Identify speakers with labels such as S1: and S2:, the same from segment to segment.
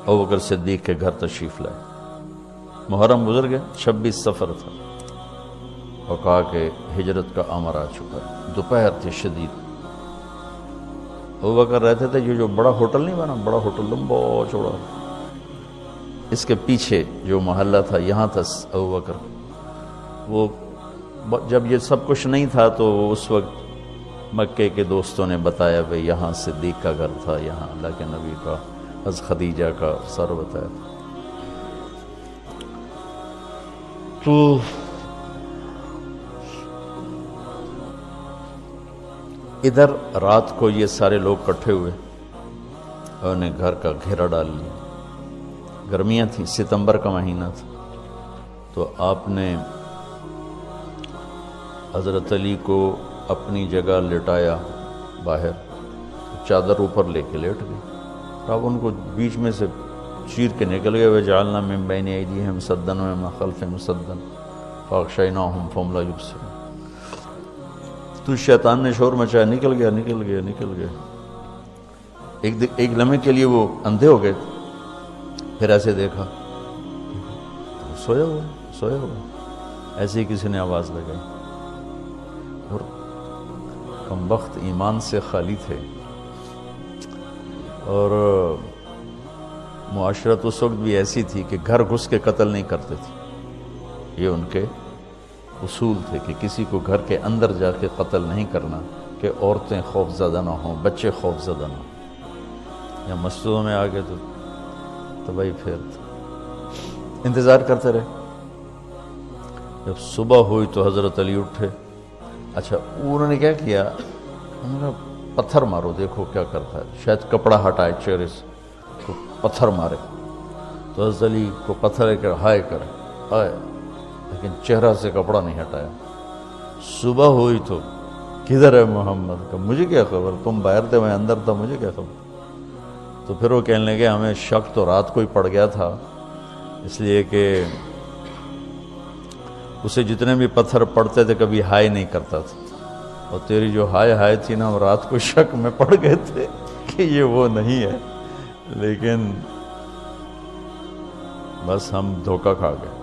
S1: ابوبکر صدیق کے گھر تشریف لائے. محرم گزر گیا، 26 صفر تھا اور کہا کہ ہجرت کا امر آ چکا ہے. دوپہر تھی شدید. ابوبکر رہتے تھے جو بڑا ہوٹل نہیں بنا، بڑا ہوٹل لمبا چوڑا، اس کے پیچھے جو محلہ تھا یہاں تھا ابوبکر. وہ جب یہ سب کچھ نہیں تھا تو اس وقت مکے کے دوستوں نے بتایا بھئی یہاں صدیق کا گھر تھا، یہاں اللہ کے نبی کا، حضرت خدیجہ کا سر بتایا. تو ادھر رات کو یہ سارے لوگ کٹھے ہوئے اور انہیں گھر کا گھیرا ڈال لیا. گرمیاں تھیں، ستمبر کا مہینہ تھا. تو آپ نے حضرت علی کو اپنی جگہ لٹایا باہر، چادر اوپر لے کے لیٹ گئے. اب ان کو بیچ میں سے چیر کے نکل گئے. وجعلنا من بین ایدیہم سدا ومن خلفہم سدا فاغشیناہم فہم لا یبصرون. تو شیطان نے شور مچایا، نکل گیا نکل گیا نکل گیا. ایک لمحے کے لیے وہ اندھے ہو گئے. پھر ایسے دیکھا سویا ہوا سویا ہوا. ایسے ہی کسی نے آواز لگائی اور کم وقت ایمان سے خالی تھے اور معاشرت اس وقت بھی ایسی تھی کہ گھر گھس کے قتل نہیں کرتے تھے. یہ ان کے اصول تھے کہ کسی کو گھر کے اندر جا کے قتل نہیں کرنا کہ عورتیں خوف زدہ نہ ہوں، بچے خوف زدہ نہ ہوں. یا مسجدوں میں آ گئے تو بھائی پھر انتظار کرتے رہے. جب صبح ہوئی تو حضرت علی اٹھے. اچھا انہوں نے کیا کیا، انہوں نے پتھر مارو دیکھو کیا کرتا ہے. شاید کپڑا ہٹائے چہرے سے تو پتھر مارے. تو حضرت علی کو پتھر کر ہائے کرے ہائے، لیکن چہرہ سے کپڑا نہیں ہٹایا. صبح ہوئی تو کدھر ہے محمد کا، مجھے کیا خبر، تم باہر تھے میں اندر تھا، مجھے کیا خبر. تو پھر وہ کہنے لگے ہمیں شک تو رات کو ہی پڑ گیا تھا، اس لیے کہ اسے جتنے بھی پتھر پڑتے تھے کبھی ہائے نہیں کرتا تھا، اور تیری جو ہائے تھی نا، رات کو شک میں پڑ گئے تھے کہ یہ وہ نہیں ہے. لیکن بس ہم دھوکہ کھا گئے.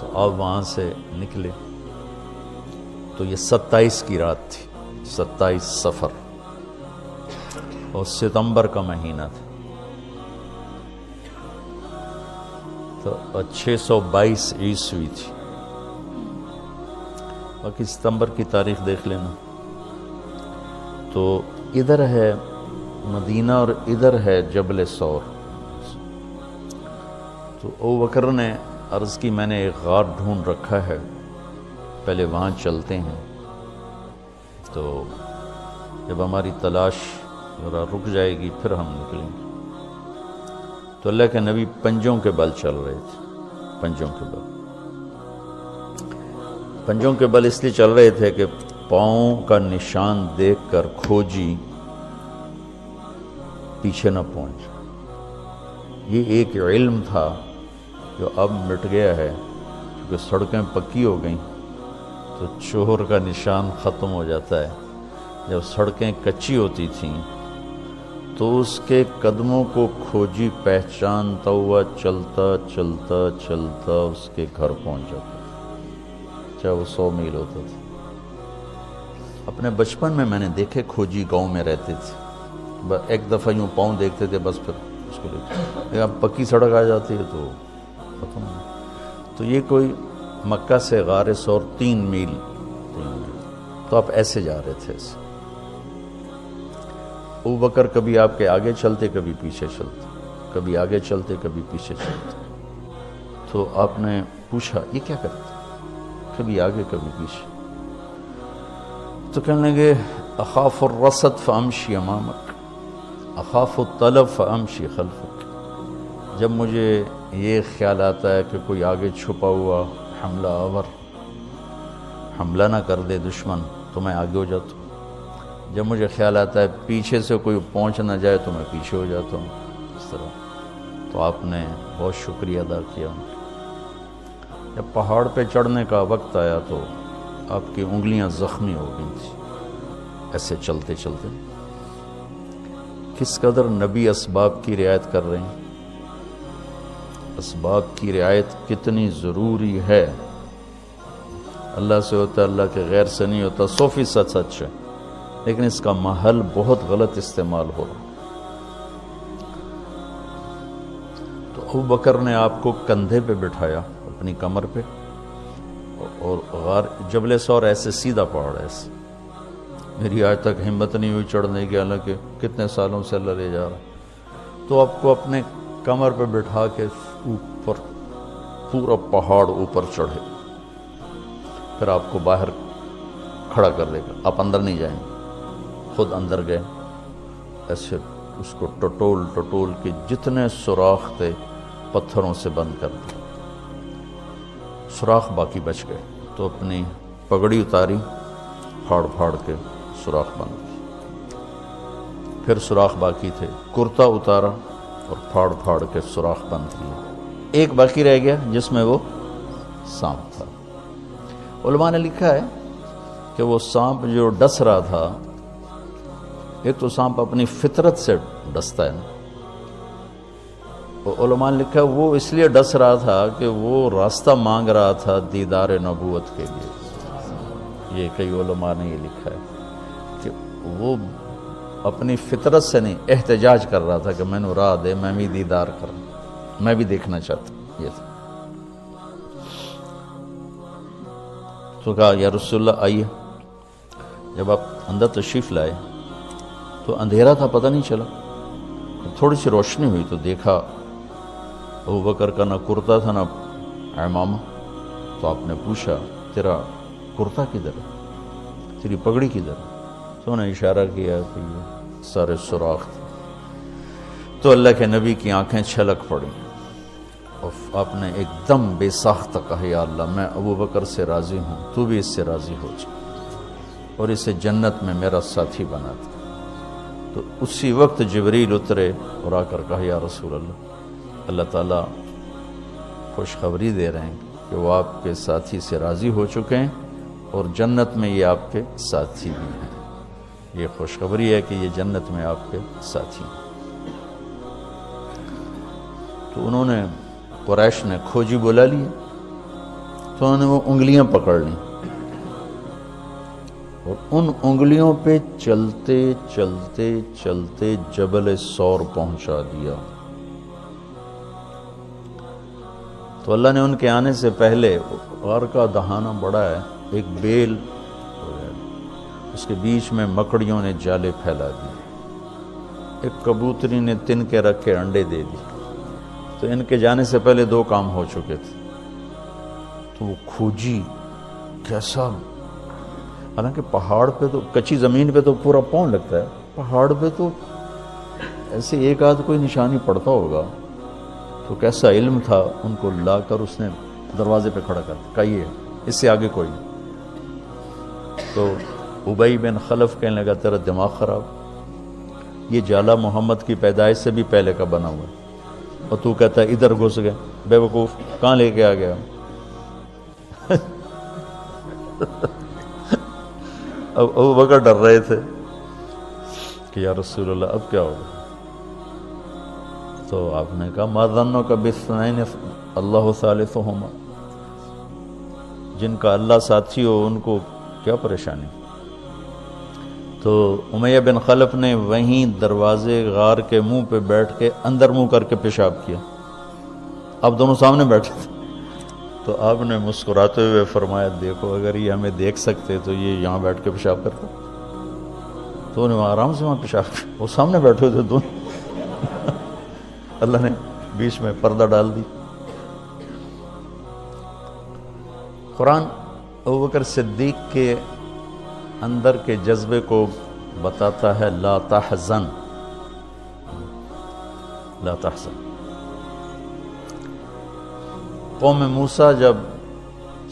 S1: تو اب وہاں سے نکلے تو یہ 27 کی رات تھی، 27 صفر، اور ستمبر کا مہینہ تھا. تو 622 عیسوی تھی. باقی ستمبر کی تاریخ دیکھ لینا. تو ادھر ہے مدینہ اور ادھر ہے جبل ثور. تو ابوبکر نے عرض کی میں نے ایک غار ڈھونڈ رکھا ہے، پہلے وہاں چلتے ہیں. تو جب ہماری تلاش ذرا رک جائے گی پھر ہم نکلیں گے. تو اللہ کے نبی پنجوں کے بل چل رہے تھے. پنجوں کے بل، پنجوں کے بل اس لیے چل رہے تھے کہ پاؤں کا نشان دیکھ کر کھوجی پیچھے نہ پہنچ. یہ ایک علم تھا جو اب مٹ گیا ہے، کیونکہ سڑکیں پکی ہو گئیں تو چور کا نشان ختم ہو جاتا ہے. جب سڑکیں کچی ہوتی تھیں تو اس کے قدموں کو کھوجی پہچانتا ہوا چلتا چلتا چلتا اس کے گھر پہنچ جاتا، چاہے وہ 100 میل ہوتا تھا. اپنے بچپن میں نے دیکھے کھوجی گاؤں میں رہتے تھے. ایک دفعہ یوں پاؤں دیکھتے تھے بس پھر اس کو لیتے. اب پکی سڑک آ جاتی ہے تو ختم. تو یہ کوئی مکہ سے غار ثور 3 میل، تو آپ ایسے جا رہے تھے. ایسے ابوبکر کبھی آپ کے آگے چلتے کبھی پیچھے چلتے، کبھی آگے چلتے کبھی پیچھے چلتے. تو آپ نے پوچھا یہ کیا کرتے، کبھی آگے کبھی پیچھے. تو کہنے لگے اخاف الرصد فامشی امامک، اخاف الطلب فامشی خلفک. جب مجھے یہ خیال آتا ہے کہ کوئی آگے چھپا ہوا حملہ آور حملہ نہ کر دے دشمن تو میں آگے ہو جاتا ہوں. جب مجھے خیال آتا ہے پیچھے سے کوئی پہنچ نہ جائے تو میں پیچھے ہو جاتا ہوں. اس طرح. تو آپ نے بہت شکریہ ادا کیا. جب پہاڑ پہ چڑھنے کا وقت آیا تو آپ کی انگلیاں زخمی ہو گئی تھیں ایسے چلتے چلتے. کس قدر نبی اسباب کی رعایت کر رہے ہیں. اسباب کی رعایت کتنی ضروری ہے. اللہ سے ہوتا ہے، اللہ کے غیر سے نہیں ہوتا، 100% سچ ہے، لیکن اس کا محل بہت غلط استعمال ہو رہا. تو ابو بکر نے آپ کو کندھے پہ بٹھایا اپنی کمر پہ، اور غار جبل سور ایسے سیدھا پہاڑ ہے ایسے. میری آج تک ہمت نہیں ہوئی چڑھنے کی، حالانکہ کتنے سالوں سے اللہ لے جا رہا. تو آپ کو اپنے کمر پہ بٹھا کے اوپر پورا پہاڑ اوپر چڑھے، پھر آپ کو باہر کھڑا کر لے گا. آپ اندر نہیں جائیں گے، خود اندر گئے، ایسے اس کو ٹٹول کے جتنے سوراخ تھے پتھروں سے بند کر دیے. سوراخ باقی بچ گئے تو اپنی پگڑی اتاری، پھاڑ کے سوراخ بند کیے. پھر سوراخ باقی تھے، کرتا اتارا اور پھاڑ کے سوراخ بند کیے. ایک باقی رہ گیا جس میں وہ سانپ تھا. علماء نے لکھا ہے کہ وہ سانپ جو ڈس رہا تھا، ایک تو سانپ اپنی فطرت سے ڈستا ہے نا، علماء نے لکھا ہے وہ اس لیے ڈس رہا تھا کہ وہ راستہ مانگ رہا تھا دیدار نبوت کے لیے. یہ کئی علماء نے یہ لکھا ہے کہ وہ اپنی فطرت سے نہیں، احتجاج کر رہا تھا کہ میں نے راہ دے، میں بھی دیدار کروں، میں بھی دیکھنا چاہتا ہوں. یہ تھا. تو کہا یا رسول اللہ آئیے. جب آپ اندر تشریف لائے تو اندھیرا تھا، پتہ نہیں چلا. تھوڑی سی روشنی ہوئی تو دیکھا ابو بکر کا نہ کرتا تھا نہ عمامہ. تو آپ نے پوچھا تیرا کرتا کدھر ہے، تیری پگڑی کدھر ہے؟ تو انہوں نے اشارہ کیا کہ یہ سارے سوراخ تھے. تو اللہ کے نبی کی آنکھیں چھلک پڑیں اور آپ نے ایک دم بے ساختہ کہا یا اللہ میں ابو بکر سے راضی ہوں، تو بھی اس سے راضی ہو جا اور اسے جنت میں میرا ساتھی بنا دے. تو اسی وقت جبریل اترے اور آ کر کہا یا رسول اللہ، اللہ تعالیٰ خوشخبری دے رہے ہیں کہ وہ آپ کے ساتھی سے راضی ہو چکے ہیں اور جنت میں یہ آپ کے ساتھی بھی ہیں. یہ خوشخبری ہے کہ یہ جنت میں آپ کے ساتھی ہیں. تو انہوں نے، قریش نے کھوجی بلا لی، تو انہوں نے وہ انگلیاں پکڑ لیں اور ان انگلیوں پہ چلتے چلتے چلتے جبل سور پہنچا دیا. تو اللہ نے ان کے آنے سے پہلے، غار کا دہانہ بڑا ہے، ایک بیل، اس کے بیچ میں مکڑیوں نے جالے پھیلا دیے، ایک کبوتری نے تن کے رکھے انڈے دے دی. تو ان کے جانے سے پہلے 2 کام ہو چکے تھے. تو وہ کھوجی کیسا، حالانکہ پہاڑ پہ تو، کچی زمین پہ تو پورا پاؤں لگتا ہے، پہاڑ پہ تو ایسے ایک آدھ کوئی نشانی پڑتا ہوگا. تو کیسا علم تھا، ان کو لا کر اس نے دروازے پہ کھڑا کر دیا، کہیے اس سے آگے کوئی. تو ابی بن خلف کہنے لگا تیرا دماغ خراب، یہ جالا محمد کی پیدائش سے بھی پہلے کا بنا ہوا ہے اور تو کہتا ہے ادھر گھس گئے، بے وقوف، کہاں لے کے آ گیا. اب ابو بکر ڈر رہے تھے کہ یا رسول اللہ اب کیا ہوگا. تو آپ نے کہا ما ظنک باثنین اللہ ثالثہما، جن کا اللہ ساتھی ہو ان کو کیا پریشانی. تو امیہ بن خلف نے وہیں دروازے غار کے منہ پہ بیٹھ کے اندر منہ کر کے پیشاب کیا. اب دونوں سامنے بیٹھے تھے. تو آپ نے مسکراتے ہوئے فرمایا دیکھو اگر یہ ہمیں دیکھ سکتے تو یہ یہاں بیٹھ کے پیشاب کرتا. تو انہیں آرام سے وہاں پیشاب کیا، وہ سامنے بیٹھے تھے دونوں. اللہ نے بیچ میں پردہ ڈال دی. قرآن ابوبکر صدیق کے اندر کے جذبے کو بتاتا ہے، لا تحزن، لا تحزن. قوم موسیٰ جب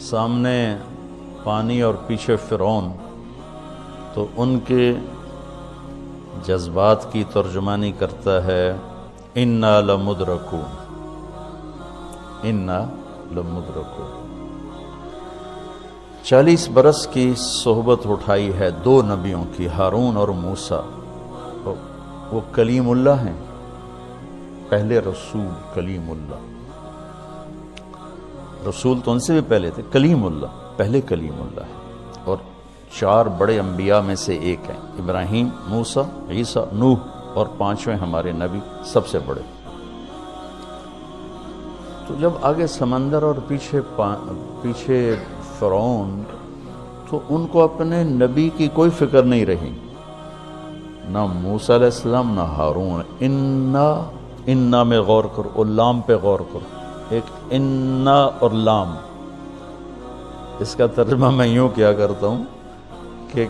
S1: سامنے پانی اور پیچھے فرعون، تو ان کے جذبات کی ترجمانی کرتا ہے انا لمدرکون، انا لمدرکون. 40 برس کی صحبت اٹھائی ہے 2 نبیوں کی، ہارون اور موسیٰ. وہ کلیم اللہ ہیں، پہلے رسول کلیم اللہ. رسول تو ان سے بھی پہلے تھے، کلیم اللہ، پہلے کلیم اللہ ہے، اور 4 بڑے انبیاء میں سے ایک ہیں، ابراہیم، موسیٰ، عیسیٰ، نوح، اور 5ویں ہمارے نبی سب سے بڑے۔ تو جب آگے سمندر اور پیچھے فرعون، تو ان کو اپنے نبی کی کوئی فکر نہیں رہی، نہ موسیٰ علیہ السلام نہ ہارون۔ انا میں غور کرو، اور لام پہ غور کرو، ایک انا اور لام، اس کا ترجمہ میں یوں کیا کرتا ہوں کہ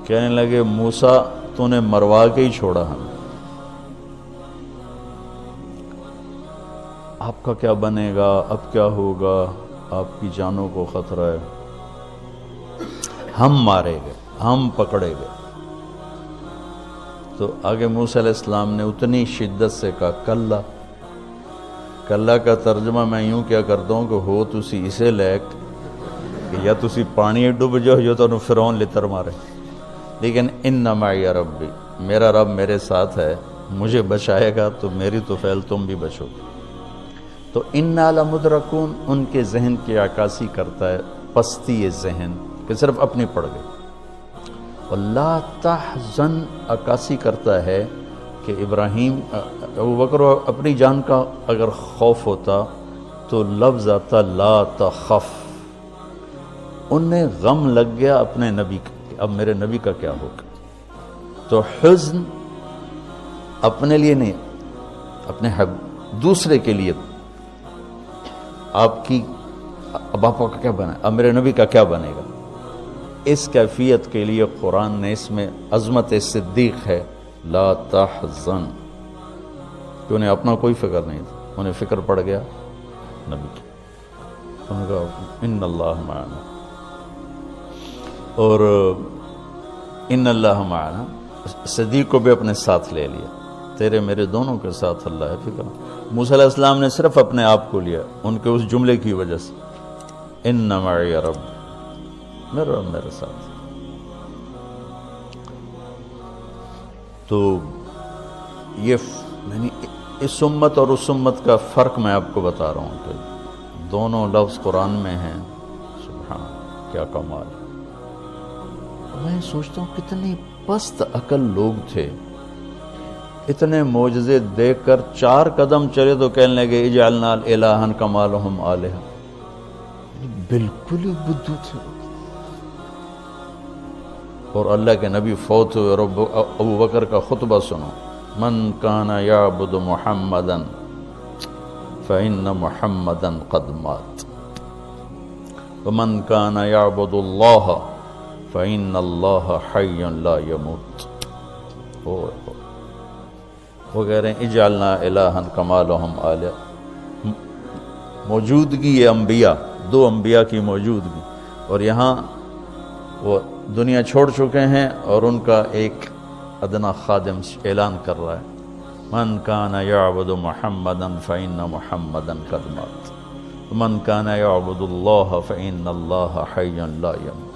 S1: کہنے لگے موسیٰ تو نے مروا کے ہی چھوڑا ہمیں، آپ کا کیا بنے گا، اب کیا ہوگا، آپ کی جانوں کو خطرہ ہے، ہم مارے گئے، ہم پکڑے گئے۔ تو آگے موسیٰ علیہ السلام نے اتنی شدت سے کہا کلا۔ کلا کا ترجمہ میں یوں کیا کرتا ہوں کہ ہو تسی اسے لائق کہ یا تسی پانی ڈوب جاؤ یا تو فرعون لتر مارے، لیکن ان معی ربی، میرا رب میرے ساتھ ہے، مجھے بچائے گا تو میری تو فعل تم بھی بچو گے۔ تو انا لمدرکون ان کے ذہن کی عکاسی کرتا ہے، پستی ذہن کہ صرف اپنی پڑ گئی، اور لا تحزن عکاسی کرتا ہے کہ ابراہیم ابوبکر اپنی جان کا اگر خوف ہوتا تو لفظ آتا لا تخف، انہیں غم لگ گیا اپنے نبی کا، اب میرے نبی کا کیا ہوگا۔ تو حزن اپنے لیے نہیں، اپنے دوسرے کے لیے، آپ کی اب آپ کا کیا بنا، اب میرے نبی کا کیا بنے گا، اس کیفیت کے لیے قرآن نے اس میں عظمت صدیق ہے، لا تحزن، کہ انہیں اپنا کوئی فکر نہیں تھا، انہیں فکر پڑ گیا نبی کی، انہوں نے کہا ان اللہ معنا، اور ان اللہ معنا صدیق کو بھی اپنے ساتھ لے لیا، تیرے میرے دونوں کے ساتھ اللہ ہے، فکر۔ موسیٰ علیہ السلام نے صرف اپنے آپ کو لیا ان کے اس جملے کی وجہ سے، ان معی رب، میرا رب میرے ساتھ۔ تو یہ یعنی اس امت اور اس امت کا فرق میں آپ کو بتا رہا ہوں کہ دونوں لفظ قرآن میں ہیں، سبحان، کیا کمال۔ میں سوچتا ہوں کتنی پست عقل لوگ تھے، اتنے معجزے دیکھ کر 4 قدم چلے تو کہنے لگے اجعلنا الہا کما لہم آلہہ، بالکل ہی بدھو تھے۔ اور اللہ کے نبی فوت ہوئے اور ابو بکر کا خطبہ سنو، من کان یعبد محمدا فإن محمدا قد مات ومن کان یعبد اللہ فإن اللہ حی لا یموت۔ وہ کہہ رہے ہیں اجعلنا الہا کما لہم آلہہ، موجودگی یہ انبیاء، 2 انبیاء کی موجودگی، اور یہاں وہ دنیا چھوڑ چکے ہیں اور ان کا ایک ادنا خادم اعلان کر رہا ہے، من کان یعبد محمدا فإن محمدا قد مات ومن کان یعبد اللہ فإن اللہ حی لا یموت۔